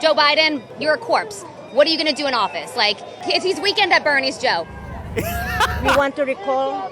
Joe Biden, you're a corpse. What are you going to do in office? Like, he's weekend at Bernie's, Joe. We want to recall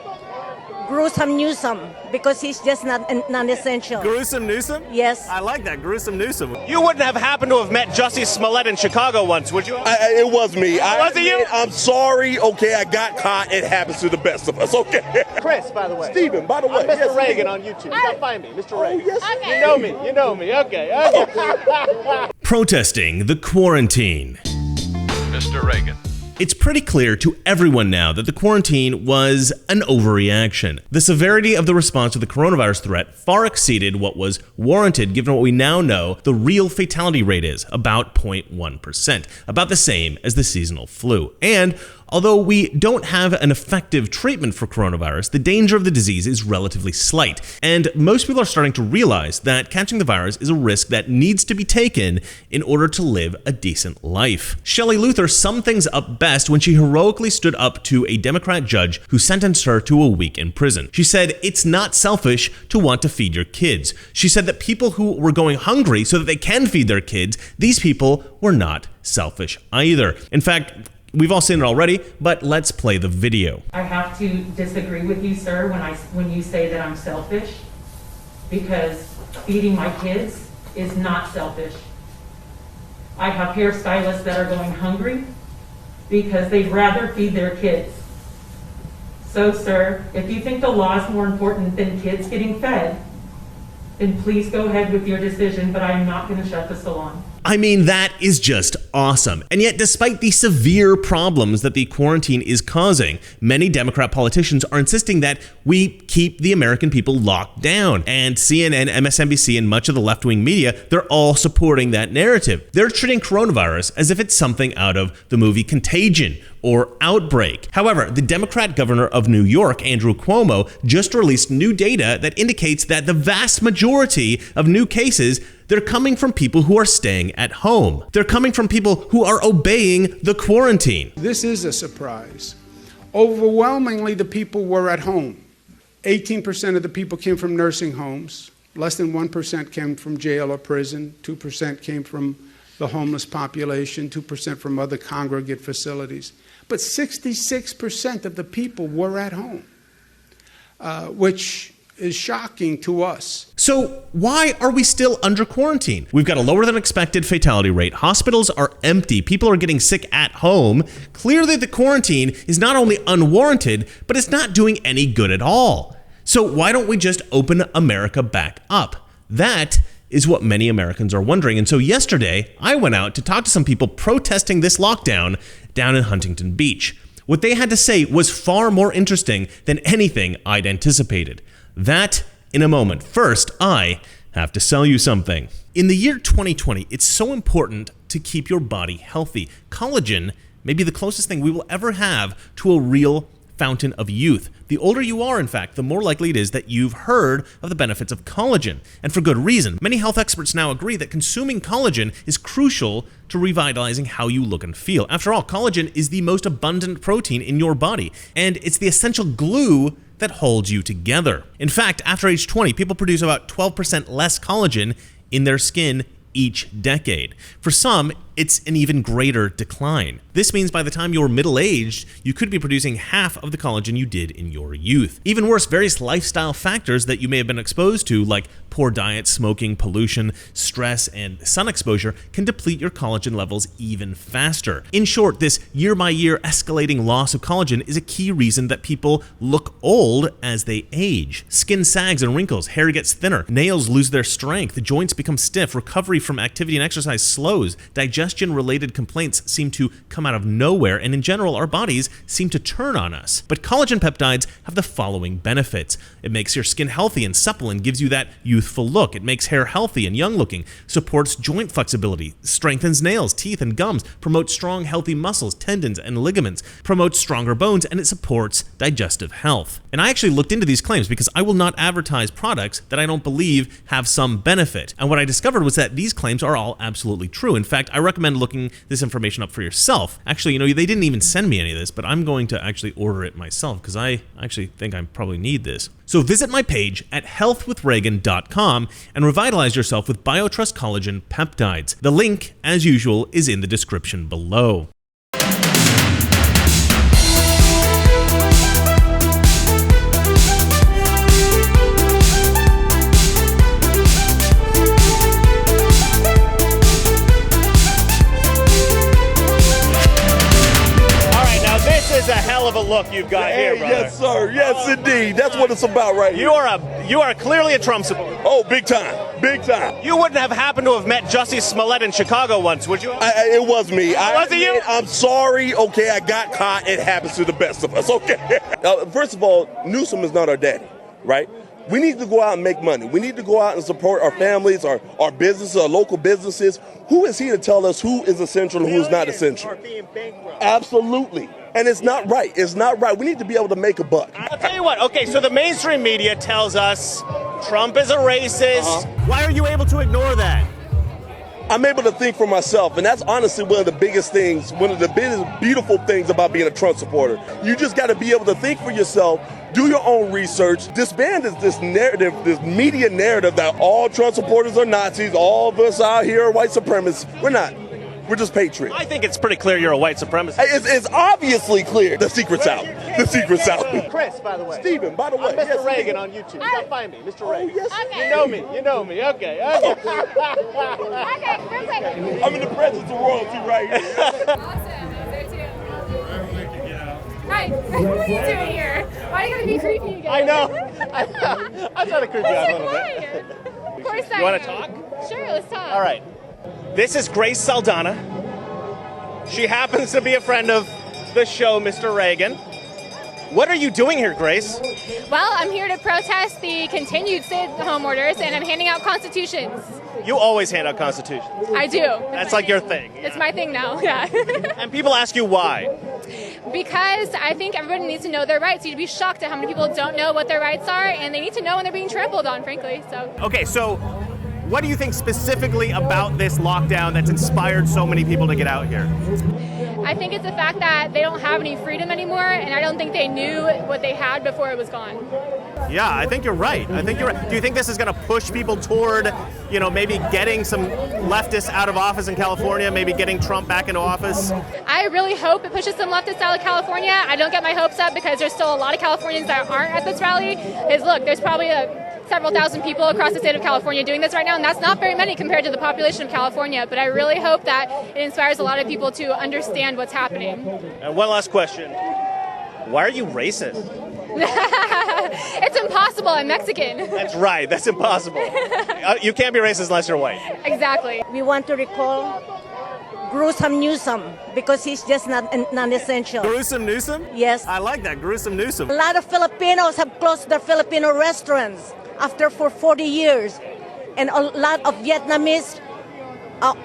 Gruesome Newsom because he's just not non-essential. Gruesome Newsom? Yes. I like that, Gruesome Newsom. You wouldn't have happened to have met Jussie Smollett in Chicago once, would you? It was me. Was it you? I'm sorry. Okay, I got caught. It happens to the best of us. Okay. Chris, by the way. Stephen, by the way. I'm Mr. Yes, Reagan on YouTube. You gotta find me, Mr. Reagan. yes. Okay. You know me. You know me. Okay. Protesting the quarantine. Mr. Reagan. It's pretty clear to everyone now that the quarantine was an overreaction. The severity of the response to the coronavirus threat far exceeded what was warranted given what we now know the real fatality rate is, about 0.1%, about the same as the seasonal flu. And although we don't have an effective treatment for coronavirus, the danger of the disease is relatively slight. And most people are starting to realize that catching the virus is a risk that needs to be taken in order to live a decent life. Shelley Luther summed things up best when she heroically stood up to a Democrat judge who sentenced her to a week in prison. She said, "It's not selfish to want to feed your kids." She said that people who were going hungry so that they can feed their kids, these people were not selfish either. In fact, we've all seen it already, but let's play the video. I have to disagree with you, sir, when you say that I'm selfish, because feeding my kids is not selfish. I have hairstylists that are going hungry because they'd rather feed their kids. So, sir, if you think the law is more important than kids getting fed, then please go ahead with your decision, but I'm not going to shut the salon. I mean, that is just awesome. And yet, despite the severe problems that the quarantine is causing, many Democrat politicians are insisting that we keep the American people locked down. And CNN, MSNBC, and much of the left-wing media, they're all supporting that narrative. They're treating coronavirus as if it's something out of the movie Contagion or Outbreak. However, the Democrat governor of New York, Andrew Cuomo, just released new data that indicates that the vast majority of new cases, they're coming from people who are staying at home. They're coming from people who are obeying the quarantine. This is a surprise. Overwhelmingly, the people were at home. 18% of the people came from nursing homes. Less than 1% came from jail or prison. 2% came from the homeless population. 2% from other congregate facilities. But 66% of the people were at home, which is shocking to us. So why are we still under quarantine? We've got a lower than expected fatality rate. Hospitals are empty. People are getting sick at home. Clearly the quarantine is not only unwarranted, but it's not doing any good at all. So why don't we just open America back up? That is what many Americans are wondering. And so yesterday, I went out to talk to some people protesting this lockdown down in Huntington Beach. What they had to say was far more interesting than anything I'd anticipated. That in a moment. First, I have to sell you something. In the year 2020, it's so important to keep your body healthy. Collagen may be the closest thing we will ever have to a real fountain of youth. The older you are, in fact, the more likely it is that you've heard of the benefits of collagen, and for good reason. Many health experts now agree that consuming collagen is crucial to revitalizing how you look and feel. After all, collagen is the most abundant protein in your body, and it's the essential glue that holds you together. In fact, after age 20, people produce about 12% less collagen in their skin each decade. For some, it's an even greater decline. This means by the time you're middle-aged, you could be producing half of the collagen you did in your youth. Even worse, various lifestyle factors that you may have been exposed to, like poor diet, smoking, pollution, stress, and sun exposure, can deplete your collagen levels even faster. In short, this year-by-year escalating loss of collagen is a key reason that people look old as they age. Skin sags and wrinkles, hair gets thinner, nails lose their strength, joints become stiff, recovery from activity and exercise slows, digestion-related complaints seem to come out of nowhere, and in general, our bodies seem to turn on us. But collagen peptides have the following benefits. It makes your skin healthy and supple and gives you that youthful look. It makes hair healthy and young-looking, supports joint flexibility, strengthens nails, teeth, and gums, promotes strong, healthy muscles, tendons, and ligaments, promotes stronger bones, and it supports digestive health. And I actually looked into these claims because I will not advertise products that I don't believe have some benefit. And what I discovered was that these claims are all absolutely true. In fact, I recommend looking this information up for yourself. Actually, they didn't even send me any of this, but I'm going to actually order it myself because I actually think I probably need this. So visit my page at healthwithreagan.com and revitalize yourself with BioTrust Collagen Peptides. The link, as usual, is in the description below. Is a hell of a look you've got here, brother. Yes, sir. Yes, indeed. That's what it's about right here. You are clearly a Trump supporter. Oh, big time. Big time. You wouldn't have happened to have met Jussie Smollett in Chicago once, would you? It was me. Was it you? I'm sorry. Okay, I got caught. It happens to the best of us. Okay. First of all, Newsom is not our daddy, right? We need to go out and make money. We need to go out and support our families, our businesses, our local businesses. Who is he to tell us who is essential and who's not essential? Absolutely. And it's not right. It's not right. We need to be able to make a buck. I'll tell you what. Okay, so the mainstream media tells us Trump is a racist. Why are you able to ignore that? I'm able to think for myself, and that's honestly one of the biggest things, one of the biggest beautiful things about being a Trump supporter. You just got to be able to think for yourself, do your own research, disband this narrative, this media narrative that all Trump supporters are Nazis, all of us out here are white supremacists. We're not. We're just patriots. I think it's pretty clear you're a white supremacist. It's obviously clear. The secret's out. The secret's out. Chris, by the way. Stephen, by the way. I'm Mr. Reagan on YouTube. You gotta find me, Mr. Reagan. Yes. Okay. You know me. You know me. Okay. Okay, real quick. I'm in the presence of royalty right here. Awesome. There too. Hi. What are you doing here? Why are you gonna be creepy again? I know. I'm trying to creep you out a little bit. Of course I You want to am. talk? Sure, let's talk. All right. This is Grace Saldana. She happens to be a friend of the show, Mr. Reagan. What are you doing here, Grace? Well, I'm here to protest the continued stay-at-home orders, and I'm handing out constitutions. You always hand out constitutions. I do. That's like your thing. It's my thing now, yeah. And people ask you why. Because I think everybody needs to know their rights. You'd be shocked at how many people don't know what their rights are, and they need to know when they're being trampled on, frankly. So. Okay, so what do you think specifically about this lockdown that's inspired so many people to get out here? I think it's the fact that they don't have any freedom anymore, and I don't think they knew what they had before it was gone. Yeah, I think you're right. Do you think this is going to push people toward, maybe getting some leftists out of office in California, maybe getting Trump back into office? I really hope it pushes some leftists out of California. I don't get my hopes up because there's still a lot of Californians that aren't at this rally. Look, there's probably several thousand people across the state of California doing this right now, and that's not very many compared to the population of California, but I really hope that it inspires a lot of people to understand what's happening. And one last question. Why are you racist? It's impossible. I'm Mexican. That's right. That's impossible. You can't be racist unless you're white. Exactly. We want to recall Gruesome Newsom because he's just not non-essential. Gruesome Newsom? Yes. I like that. Gruesome Newsom. A lot of Filipinos have closed their Filipino restaurants for 40 years. And a lot of Vietnamese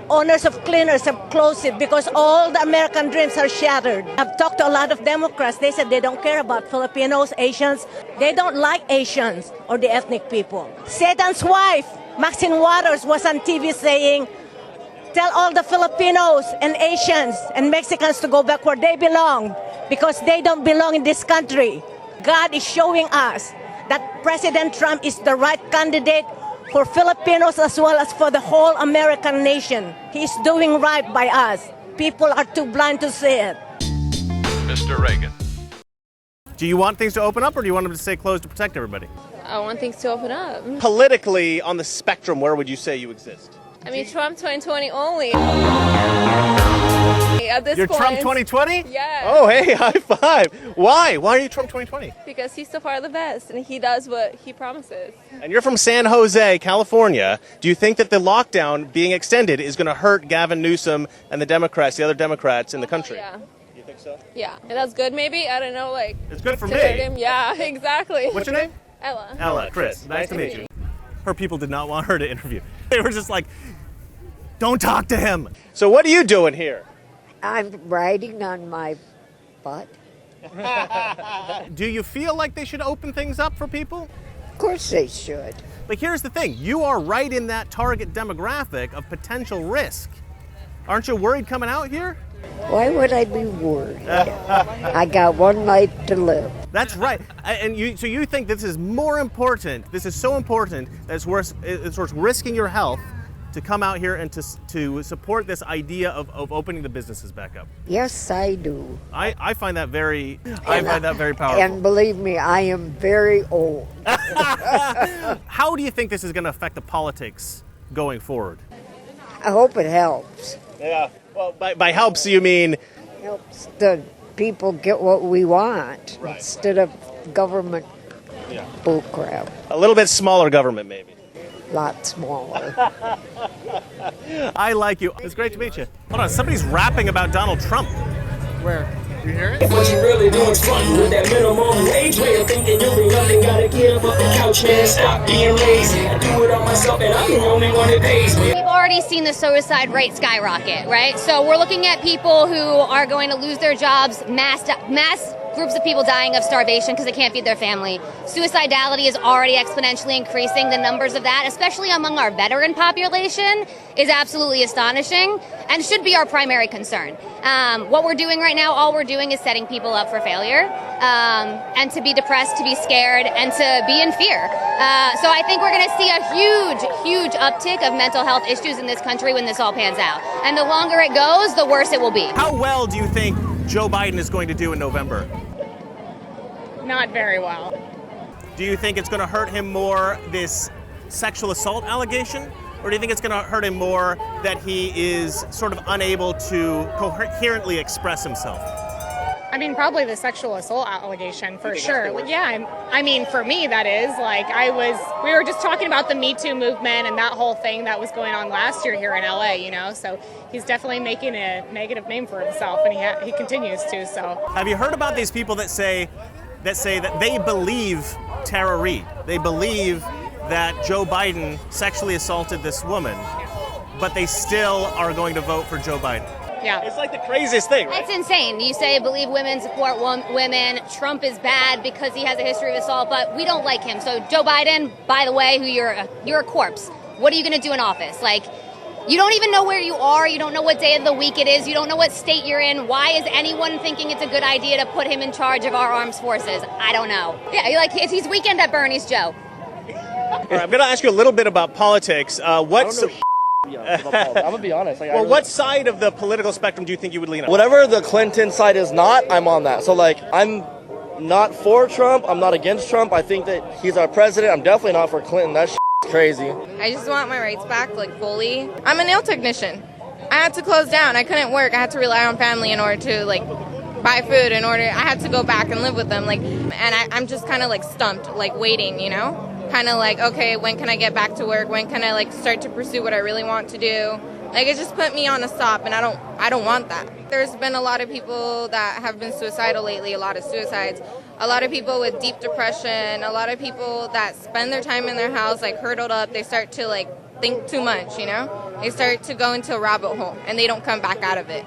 owners of cleaners have closed it because all the American dreams are shattered. I've talked to a lot of Democrats. They said they don't care about Filipinos, Asians. They don't like Asians or the ethnic people. Satan's wife, Maxine Waters, was on TV saying, tell all the Filipinos and Asians and Mexicans to go back where they belong because they don't belong in this country. God is showing us that President Trump is the right candidate for Filipinos as well as for the whole American nation. He's doing right by us. People are too blind to see it. Mr. Reagan. Do you want things to open up or do you want them to stay closed to protect everybody? I want things to open up. Politically, on the spectrum, where would you say you exist? I mean, Trump 2020 only. At this You're point. Trump 2020? Yeah. Oh, hey, high five. Why? Why are you Trump 2020? Because he's so far the best, and he does what he promises. And you're from San Jose, California. Do you think that the lockdown being extended is going to hurt Gavin Newsom and the Democrats, the other Democrats in the country? Yeah. You think so? Yeah. And that's good, maybe? I don't know, like... It's good for to me. hurt him. Yeah, exactly. What's your name? Ella. Ella, Chris. Nice to meet you. Her people did not want her to interview. They were just like, don't talk to him. So what are you doing here? I'm riding on my butt. Do you feel like they should open things up for people? Of course they should. Like, here's the thing. You are right in that target demographic of potential risk. Aren't you worried coming out here? Why would I be worried? I got one life to live. That's right. So you think this is more important? This is so important that it's worth risking your health to come out here and to support this idea of opening the businesses back up? Yes, I do. I find that very powerful. And believe me, I am very old. How do you think this is going to affect the politics going forward? I hope it helps. Yeah. Well, by helps you mean Helps the people get what we want instead of government bull crap. a little bit smaller government, maybe. Lot smaller. I like you. It's great to meet you. Hold on, somebody's rapping about Donald Trump. Where? You hear it? What you really doing is frontin' with that minimum wage way of thinking you'll be nothing. Gotta get up off the couch, man. Stop being lazy. I do it all myself, and I'm the only one that pays me. We've already seen the suicide rate skyrocket, right? So we're looking at people who are going to lose their jobs, mass groups of people dying of starvation because they can't feed their family. Suicidality is already exponentially increasing. The numbers of that, especially among our veteran population, is absolutely astonishing and should be our primary concern. What we're doing right now, all we're doing is setting people up for failure and to be depressed, to be scared, and to be in fear. So I think we're going to see a huge uptick of mental health issues in this country when this all pans out. And the longer it goes, the worse it will be. How well do you think Joe Biden is going to do in November? Not very well. Do you think it's going to hurt him more, this sexual assault allegation? Or do you think it's going to hurt him more that he is sort of unable to coherently express himself? I mean, probably the sexual assault allegation for sure. Yeah, I mean, for me, that is we were just talking about the Me Too movement and that whole thing that was going on last year here in LA, you know, so he's definitely making a negative name for himself, and he continues to, so. Have you heard about these people that say that they believe Tara Reade? They believe that Joe Biden sexually assaulted this woman, but they still are going to vote for Joe Biden. Yeah. It's like the craziest thing, right? It's insane. You say believe women, support women. Trump is bad because he has a history of assault, but we don't like him. So Joe Biden, by the way, you're a corpse. What are you going to do in office? You don't even know where you are. You don't know what day of the week it is. You don't know what state you're in. Why is anyone thinking it's a good idea to put him in charge of our armed forces? I don't know. Yeah, if he's weekend at Bernie's, Joe. All right, I'm going to ask you a little bit about politics. I'm going to be honest. What side of the political spectrum do you think you would lean on? Whatever the Clinton side is not, I'm on that. So, I'm not for Trump. I'm not against Trump. I think that he's our president. I'm definitely not for Clinton. That's crazy. I just want my rights back, fully. I'm a nail technician. I had to close down. I couldn't work. I had to rely on family in order to, buy food. I had to go back and live with them. And I'm just kind of, stumped, waiting, you know? Kind of okay, when can I get back to work? When can I start to pursue what I really want to do? It just put me on a stop, and I don't want that. There's been a lot of people that have been suicidal lately, a lot of suicides, a lot of people with deep depression, a lot of people that spend their time in their house hurdled up. They start to think too much, you know? They start to go into a rabbit hole, and they don't come back out of it.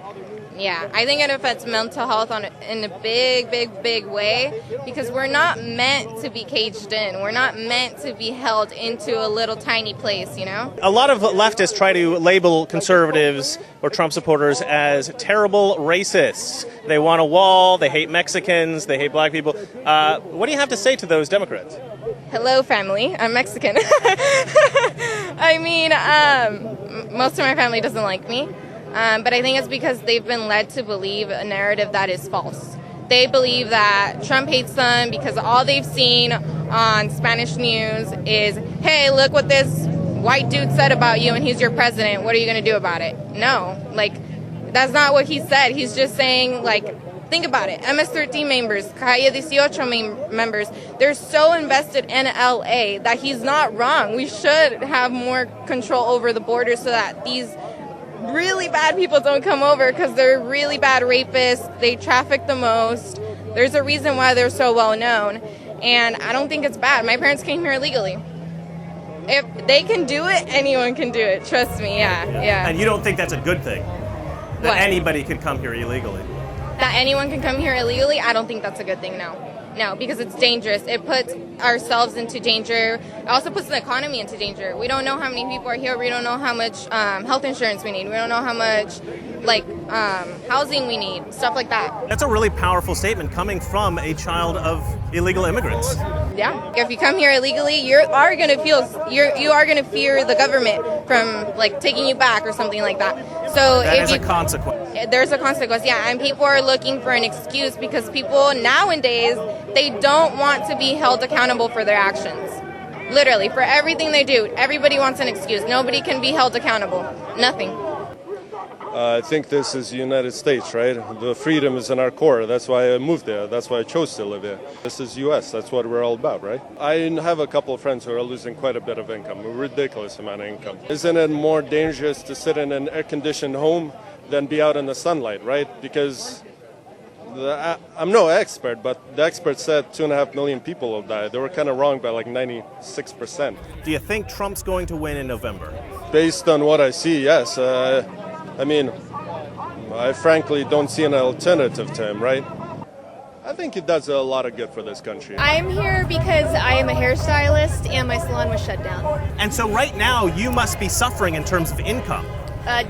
Yeah, I think it affects mental health in a big way, because we're not meant to be caged in. We're not meant to be held into a little tiny place, you know? A lot of leftists try to label conservatives or Trump supporters as terrible racists. They want a wall, they hate Mexicans, they hate black people. What do you have to say to those Democrats? Hello, family. I'm Mexican. I mean, most of my family doesn't like me. But I think it's because they've been led to believe a narrative that is false. They believe that Trump hates them because all they've seen on Spanish news is, hey, look what this white dude said about you and he's your president. What are you going to do about it? No, that's not what he said. He's just saying, think about it. MS-13 members, Calle 18 members, they're so invested in LA that he's not wrong. We should have more control over the border so that these really bad people don't come over, because they're really bad rapists. They traffic the most. There's a reason why they're so well known, and I don't think it's bad. My parents came here illegally. If they can do it, anyone can do it. Trust me, yeah. And you don't think that's a good thing? That What? anybody could come here illegally? That anyone can come here illegally? I don't think that's a good thing, no. No, because it's dangerous. It puts ourselves into danger. It also puts the economy into danger. We don't know how many people are here. We don't know how much health insurance we need. We don't know how much housing we need, stuff like that. That's a really powerful statement coming from a child of illegal immigrants. Yeah. If you come here illegally, you are going to fear the government from taking you back or something like that. So that is a consequence. There's a consequence, yeah, and people are looking for an excuse because people nowadays, they don't want to be held accountable for their actions. Literally, for everything they do, everybody wants an excuse. Nobody can be held accountable. Nothing. I think this is the United States, right? The freedom is in our core. That's why I moved there. That's why I chose to live here. This is U.S. That's what we're all about, right? I have a couple of friends who are losing quite a bit of income, a ridiculous amount of income. Isn't it more dangerous to sit in an air-conditioned home than be out in the sunlight, right? Because I'm no expert, but the experts said 2.5 million people will die. They were kind of wrong by 96%. Do you think Trump's going to win in November? Based on what I see, yes. I frankly don't see an alternative to him, right? I think it does a lot of good for this country. I'm here because I am a hairstylist and my salon was shut down. And so right now you must be suffering in terms of income.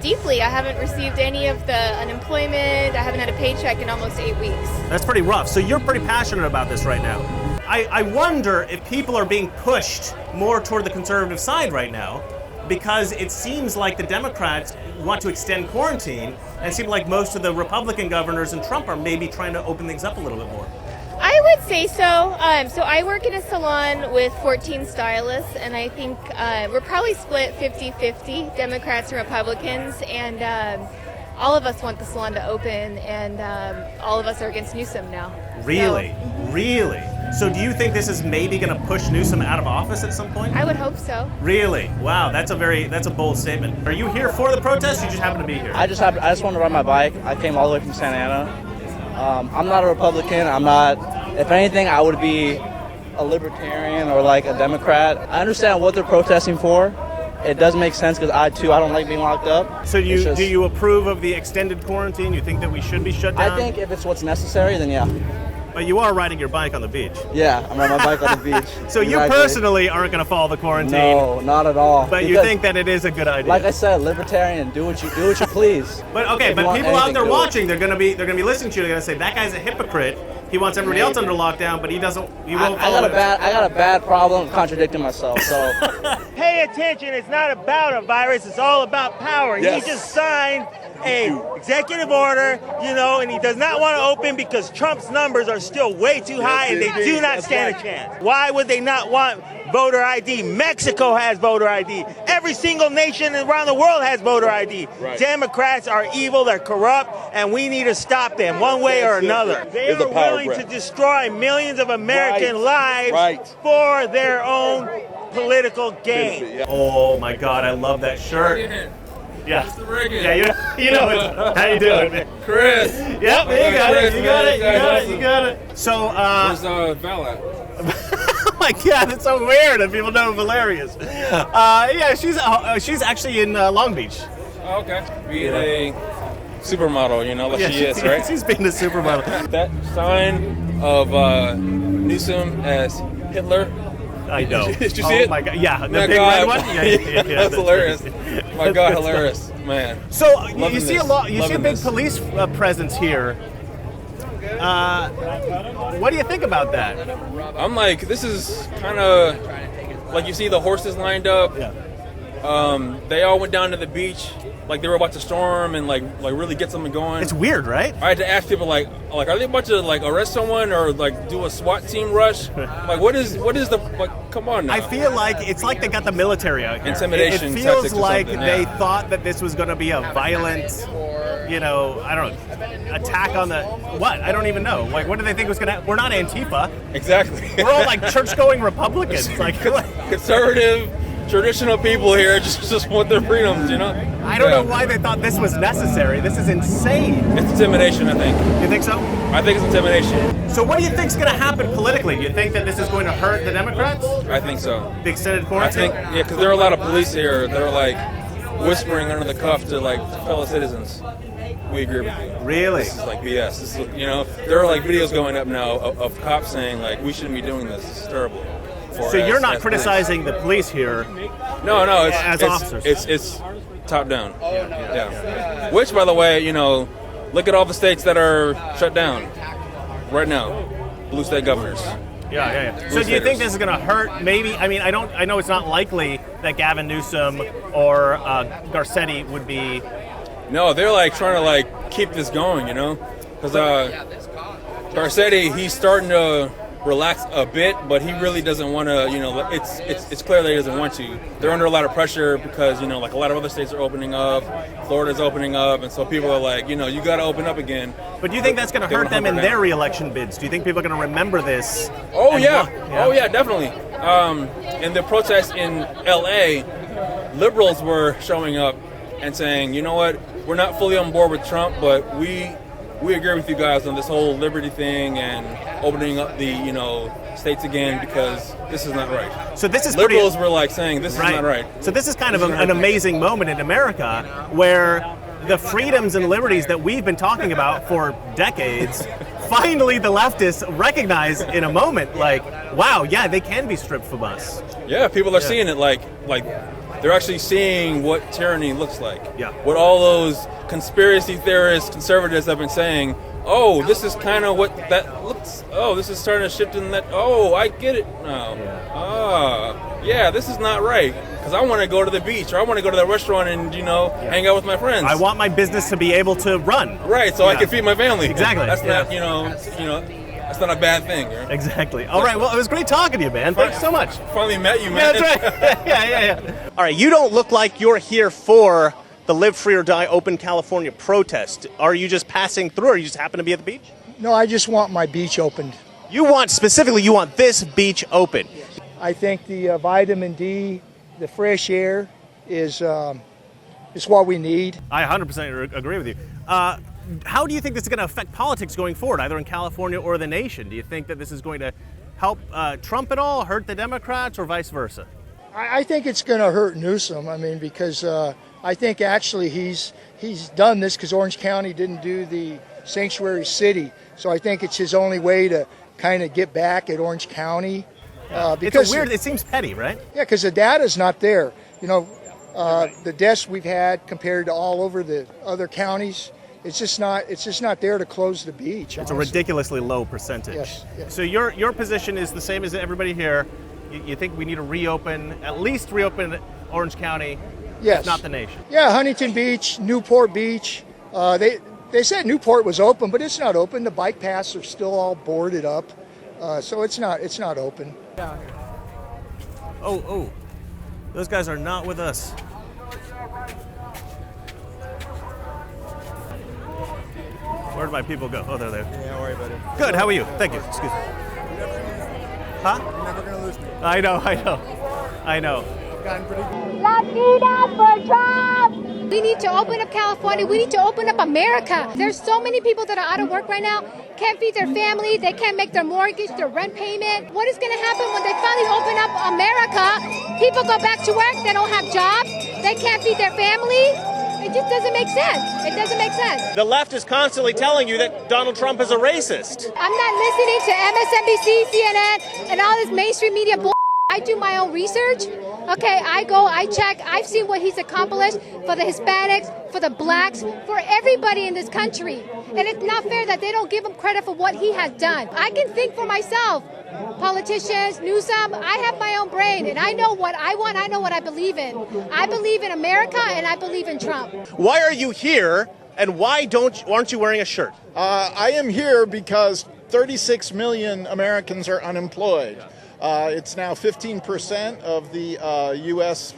Deeply. I haven't received any of the unemployment. I haven't had a paycheck in almost 8 weeks. That's pretty rough. So you're pretty passionate about this right now. I wonder if people are being pushed more toward the conservative side right now, because it seems like the Democrats want to extend quarantine, and it seems like most of the Republican governors and Trump are maybe trying to open things up a little bit more. I would say so. So I work in a salon with 14 stylists, and I think we're probably split 50-50, Democrats and Republicans, and all of us want the salon to open, and all of us are against Newsom now. Really? So, Really? So do you think this is maybe going to push Newsom out of office at some point? I would hope so. Really? Wow, that's a bold statement. Are you here for the protest? Or you just happen to be here? I just wanted to ride my bike. I came all the way from Santa Ana. I'm not a Republican. If anything, I would be a libertarian or a Democrat. I understand what they're protesting for. It does make sense because I don't like being locked up. So do you approve of the extended quarantine? You think that we should be shut down? I think if it's what's necessary, then yeah. But you are riding your bike on the beach. Yeah, I'm riding my bike on the beach. So you personally aren't going to follow the quarantine? No, not at all. But you think that it is a good idea? Like I said, libertarian, do what you please. But people out there watching, they're going to be listening to you. They're going to say that guy's a hypocrite. He wants everybody else under lockdown, but he won't follow it. I got a bad problem contradicting myself. So pay attention. It's not about a virus. It's all about power. Yes. He just signed an executive order, and he does not want to open because Trump's numbers are still way too high, and they do not stand a chance. Why would they not want voter ID? Mexico has voter ID. Every single nation around the world has voter ID. Right. Democrats are evil, they're corrupt, and we need to stop them one way or another. They are willing to destroy millions of American lives for their own political gain. Oh my God, I love that shirt. Yeah. Mr. Reagan. Yeah, you know it. How you doing? Chris. Yep, you got it. So, where's Val at? Oh my God, that's so weird that people know Valerius. She's actually in Long Beach. Oh, okay. Being a supermodel, like she is, right? She's being a supermodel. That sign of Newsom as Hitler. I know. Did you see it? Oh my God! Yeah, the big red one. Yeah, that's hilarious. My God, hilarious, man. So you see a big police presence here. What do you think about that? I'm like, this is kind of like you see the horses lined up. Yeah. They all went down to the beach like they were about to storm and like really get something going. It's weird, right? I had to ask people like are they about to arrest someone or do a SWAT team rush? What is the come on now. I feel like it's like they got the military out here. Intimidation. It feels like they thought that this was going to be a violent, I don't know, attack on the what? I don't even know. Like, what did they think was going to? We're not Antifa. Exactly. We're all church-going Republicans. Conservative. Traditional people here just want their freedoms, I don't know why they thought this was necessary. This is insane. It's intimidation, I think. You think so? I think it's intimidation. So what do you think's going to happen politically? Do you think that this is going to hurt the Democrats? I think so. The extended quarantine? I think, because there are a lot of police here that are whispering under the cuff to like fellow citizens. We agree with you. Really? This is like BS. This is, you know, there are like videos going up now of cops saying like we shouldn't be doing this. This is terrible. So you're not criticizing the police here? No, as officers. It's top down. Yeah. Which, by the way, you know, look at all the states that are shut down right now. Blue state governors. Yeah. So do you think this is going to hurt? Maybe. I mean, I know it's not likely that Gavin Newsom or Garcetti would be. No, they're like trying to like keep this going, you know, because Garcetti, he's starting to relax a bit, but he really doesn't want to. You know, it's clear that he doesn't want to. They're under a lot of pressure because, you know, like a lot of other states are opening up, Florida's opening up, and so people are like, you know, you got to open up again. But do you think that's going to hurt them in their re-election bids? Do you think people are going to remember this? Oh yeah, definitely. In the protests in L.A., liberals were showing up and saying, you know what, we're not fully on board with Trump, but we agree with you guys on this whole liberty thing and opening up the, you know, states again because this is not right. So this is liberals were like saying this is not right. So this is kind of an amazing moment in America where the freedoms and liberties that we've been talking about for decades, finally the leftists recognize in a moment, like, wow, yeah, they can be stripped from us. Yeah, people are seeing it like they're actually seeing what tyranny looks like. Yeah. What all those conspiracy theorists, conservatives have been saying. Oh, this is kind of what that looks. Oh, this is starting to shift in that. Oh, I get it now. Yeah, this is not right. Because I want to go to the beach, or I want to go to the restaurant and, you know, hang out with my friends. I want my business to be able to run. Right, so I can feed my family. Exactly. That's not, you know, that's not a bad thing. Right? Exactly. All right. Well, it was great talking to you, man. Thanks so much. Finally met you, man. Yeah, that's right. yeah. All right. You don't look like you're here for the Live Free or Die Open California protest. Are you just passing through, or you just happen to be at the beach? No, I just want my beach opened. You want this beach open? I think the vitamin D, the fresh air is what we need. I 100% agree with you. How do you think this is going to affect politics going forward, either in California or the nation? Do you think that this is going to help Trump at all, hurt the Democrats, or vice versa? I think it's going to hurt Newsom. I mean, because I think actually he's done this because Orange County didn't do the sanctuary city. So I think it's his only way to kind of get back at Orange County. Because it seems petty, right? Yeah, because the data's not there. You know, the deaths we've had compared to all over the other counties, it's just not there to close the beach. It's a ridiculously low percentage. Yes. So your position is the same as everybody here. You think we need to at least reopen Orange County, yes, if not the nation? Yeah, Huntington Beach, Newport Beach. They said Newport was open, but it's not open. The bike paths are still all boarded up, so it's not open. Oh, those guys are not with us. Where did my people go? Oh, they're there. Yeah, don't worry about it. Good, how are you? Thank you. Excuse me. Huh? You're never going to lose me. I know. I've gotten pretty good. Latinas for Trump! We need to open up California. We need to open up America. There's so many people that are out of work right now, can't feed their family, they can't make their mortgage, their rent payment. What is going to happen when they finally open up America? People go back to work, they don't have jobs, they can't feed their family. It just doesn't make sense. It doesn't make sense. The left is constantly telling you that Donald Trump is a racist. I'm not listening to MSNBC, CNN, and all this mainstream media bull. I do my own research. Okay, I go, I check. I've seen what he's accomplished for the Hispanics, for the blacks, for everybody in this country. And it's not fair that they don't give him credit for what he has done. I can think for myself. Politicians, Newsom, I have my own brain, and I know what I want, I know what I believe in. I believe in America, and I believe in Trump. Why are you here, and why aren't you wearing a shirt? I am here because 36 million Americans are unemployed. It's now 15% of the U.S.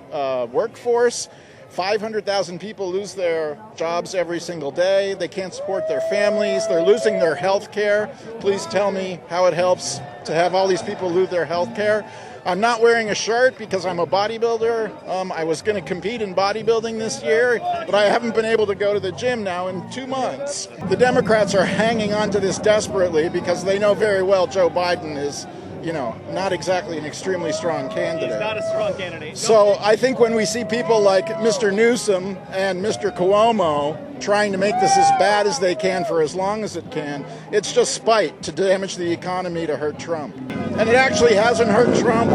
workforce. 500,000 people lose their jobs every single day. They can't support their families. They're losing their health care. Please tell me how it helps to have all these people lose their health care. I'm not wearing a shirt because I'm a bodybuilder. I was going to compete in bodybuilding this year, but I haven't been able to go to the gym now in 2 months. The Democrats are hanging on to this desperately because they know very well Joe Biden is not exactly an extremely strong candidate. He's not a strong candidate. So I think when we see people like Mr. Newsom and Mr. Cuomo trying to make this as bad as they can for as long as it can, it's just spite to damage the economy to hurt Trump. And it actually hasn't hurt Trump.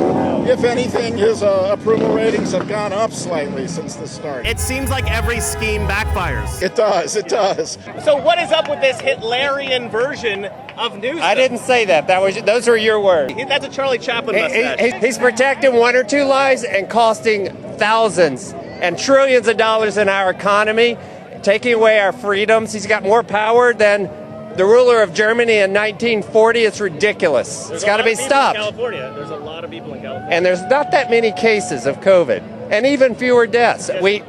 If anything, his approval ratings have gone up slightly since the start. It seems like every scheme backfires. It does. So what is up with this Hitlerian version of Newsom? I didn't say that. Those were your words. That's a Charlie Chaplin mustache. He's protecting one or two lives and costing thousands and trillions of dollars in our economy, taking away our freedoms. He's got more power than the ruler of Germany in 1940. It's ridiculous. It's got to be stopped. There's a lot of people in California. And there's not that many cases of COVID, and even fewer deaths. We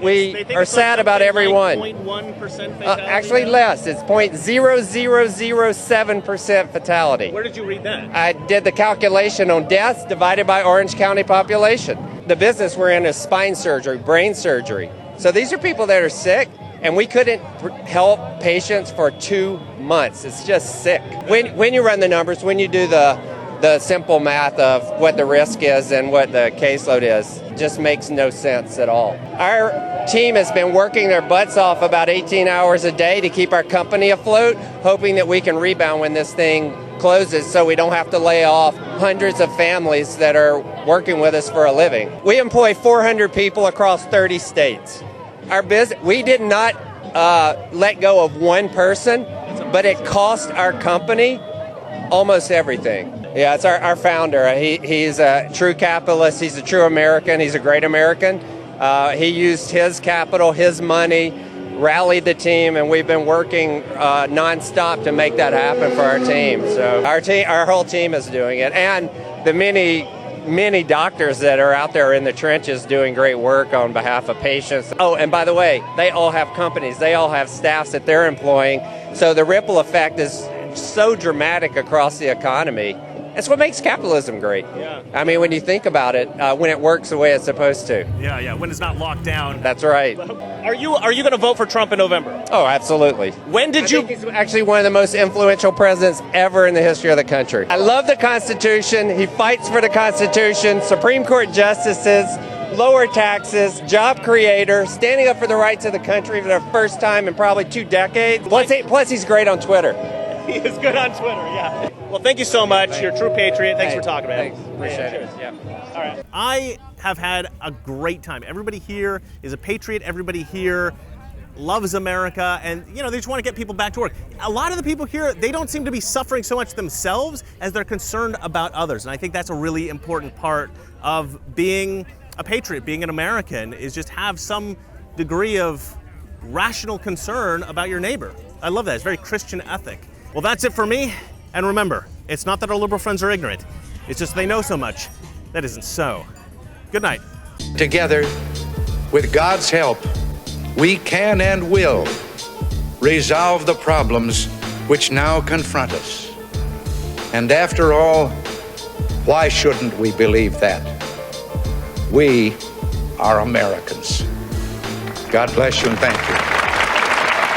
are sad about every one. 0.1% fatality. Actually less. It's 0.0007% fatality. Where did you read that? I did the calculation on deaths divided by Orange County population. The business we're in is spine surgery, brain surgery. So these are people that are sick, and we couldn't help patients for 2 months. It's just sick. When you run the numbers, when you do the simple math of what the risk is and what the caseload is, just makes no sense at all. Our team has been working their butts off about 18 hours a day to keep our company afloat, hoping that we can rebound when this thing closes so we don't have to lay off hundreds of families that are working with us for a living. We employ 400 people across 30 states. Our business, we did not let go of one person, but it cost our company almost everything. Yeah, it's our founder. He's a true capitalist. He's a true American. He's a great American. He used his capital, his money, rallied the team, and we've been working nonstop to make that happen for our team. So our whole team is doing it, and the many doctors that are out there in the trenches doing great work on behalf of patients. Oh, and by the way, they all have companies. They all have staffs that they're employing. So the ripple effect is so dramatic across the economy. That's what makes capitalism great. Yeah. I mean, when you think about it, when it works the way it's supposed to. Yeah, when it's not locked down. That's right. Are you going to vote for Trump in November? Oh, absolutely. When did you? He's actually one of the most influential presidents ever in the history of the country. I love the Constitution. He fights for the Constitution, Supreme Court justices, lower taxes, job creator, standing up for the rights of the country for the first time in probably 2 decades. Plus he's great on Twitter. He is good on Twitter, yeah. Well, thank you so much. You're a true patriot. Thanks for talking, man. Thanks. Appreciate it. Yeah. All right. I have had a great time. Everybody here is a patriot. Everybody here loves America, and they just want to get people back to work. A lot of the people here, they don't seem to be suffering so much themselves as they're concerned about others, and I think that's a really important part of being a patriot, being an American, is just have some degree of rational concern about your neighbor. I love that. It's a very Christian ethic. Well, that's it for me. And remember, it's not that our liberal friends are ignorant. It's just they know so much. That isn't so. Good night. Together, with God's help, we can and will resolve the problems which now confront us. And after all, why shouldn't we believe that? We are Americans. God bless you and thank you.